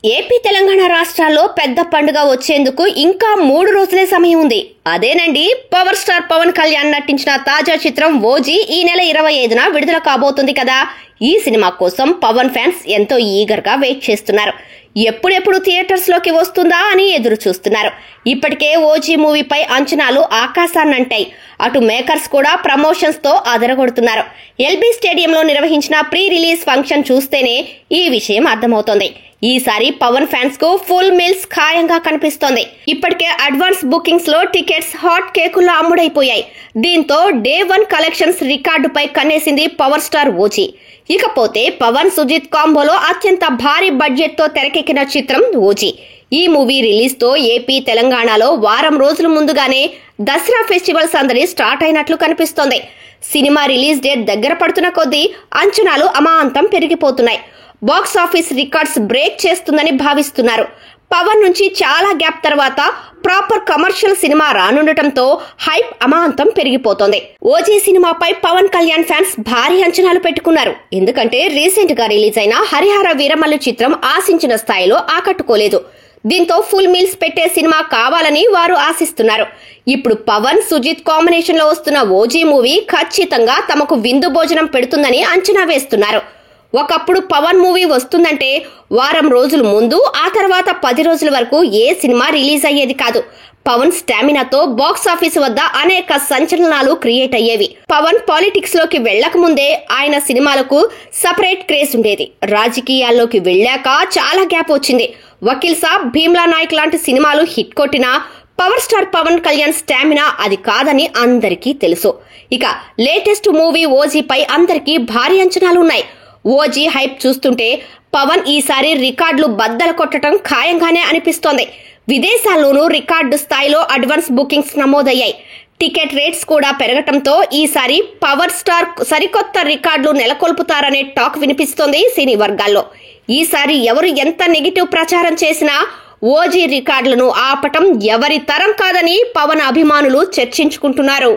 AP Telangana రాష్ట్రాల్లో పెద్ద పండుగ వచ్చేందుకు ఇంకా 3 రోజులే సమయం ఉంది. అదేనండి, పవర్ స్టార్ పవన్ కళ్యాణ్ నటించిన తాజా చిత్రం ఓజీ ఈ నెల 25న విడుదల కాబోతుంది కదా. ఈ సినిమా కోసం పవన్ ఫ్యాన్స్ ఎంతో ఈగర్ గా వెయిట్ చేస్తున్నారు. ఎప్పుడెప్పుడు థియేటర్స్ లోకి వస్తుందా అని ఎదురు చూస్తున్నారు. ఇప్పటికే ఓజీ మూవీపై అంచనాలు ఆకాశాన్నంటాయి. అటు మేకర్స్ కూడా ప్రమోషన్స్ తో అదరగొడుతున్నారు. ఎల్బీ స్టేడియంలో నిర్వహించిన ప్రీ రిలీజ్ ఫంక్షన్ చూస్తేనే ఈ విషయం అర్థమవుతోంది. ఈసారి పవన్ ఫ్యాన్స్ కు ఫుల్ మీల్స్ ఖాయంగా కనిపిస్తోంది. ఇప్పటికే అడ్వాన్స్ బుకింగ్స్ లో టికెట్స్ హాట్ కేకుల్లో అమ్ముడైపోయాయి. దీంతో డే 1 కలెక్షన్స్ రికార్డుపై కన్నేసింది పవర్ స్టార్ ఓజీ. ఇకపోతే పవన్ సుజిత్ కాంబోలో అత్యంత భారీ బడ్జెట్ తో తెరకెక్కిన చిత్రం ఓజీ. ఈ మూవీ రిలీజ్ తో ఏపీ తెలంగాణలో వారం రోజుల ముందుగానే దసరా ఫెస్టివల్ సందడి స్టార్ట్ అయినట్లు కనిపిస్తోంది. సినిమా రిలీజ్ డేట్ దగ్గర పడుతున్న కొద్దీ అంచనాలు అమాంతం పెరిగిపోతున్నాయి. బాక్స్ ఆఫీస్ రికార్డ్స్ బ్రేక్ చేస్తుందని భావిస్తున్నారు. పవన్ నుంచి చాలా గ్యాప్ తర్వాత ప్రాపర్ కమర్షియల్ సినిమా రానుండటంతో హైప్ అమాంతం పెరిగిపోతోంది. ఓజీ సినిమాపై పవన్ కళ్యాణ్ ఫ్యాన్స్ భారీ అంచనాలు పెట్టుకున్నారు. ఎందుకంటే రీసెంట్ గా రిలీజ్ అయిన హరిహర వీరమల్లు చిత్రం ఆశించిన స్థాయిలో ఆకట్టుకోలేదు. దీంతో ఫుల్ మీల్స్ పెట్టే సినిమా కావాలని వారు ఆశిస్తున్నారు. ఇప్పుడు పవన్ సుజిత్ కాంబినేషన్ లో వస్తున్న ఓజీ మూవీ ఖచ్చితంగా తమకు విందు భోజనం పెడుతుందని అంచనా వేస్తున్నారు. ఒకప్పుడు పవన్ మూవీ వస్తుందంటే వారం రోజుల ముందు, ఆ తర్వాత 10 రోజుల వరకు ఏ సినిమా రిలీజ్ అయ్యేది కాదు. పవన్ స్టామినాతో బాక్స్ ఆఫీస్ వద్ద అనేక సంచలనాలు క్రియేట్ అయ్యేవి. పవన్ పాలిటిక్స్ లోకి వెళ్లక ముందే ఆయన సినిమాలకు సపరేట్ క్రేజ్ ఉండేది. రాజకీయాల్లోకి వెళ్లాక చాలా గ్యాప్ వచ్చింది. వకీల్ సాబ్, భీమ్లా నాయక్ లాంటి సినిమాలు హిట్ కొట్టినా power star Pawan Kalyan stamina అది కాదని అందరికీ తెలుసు. ఇక లేటెస్ట్ మూవీ ఓజీపై అందరికీ భారీ అంచనాలు ఉన్నాయి. ఓజీ హైప్ చూస్తుంటే పవన్ ఈసారి రికార్డులు బద్దలు కొట్టడం ఖాయంగానే అనిపిస్తోంది. విదేశాల్లోనూ రికార్డు స్థాయిలో అడ్వాన్స్ బుకింగ్స్ నమోదయ్యాయి. టికెట్ రేట్స్ కూడా పెరగటంతో ఈసారి పవర్ స్టార్ సరికొత్త రికార్డులు నెలకొల్పుతారనే టాక్ వినిపిస్తోంది సినీ వర్గాల్లో. ఈసారి ఎవరు ఎంత నెగిటివ్ ప్రచారం చేసినా ఓజీ రికార్డులను ఆపటం ఎవరి తరం కాదని పవన్ అభిమానులు చర్చించుకుంటున్నారు.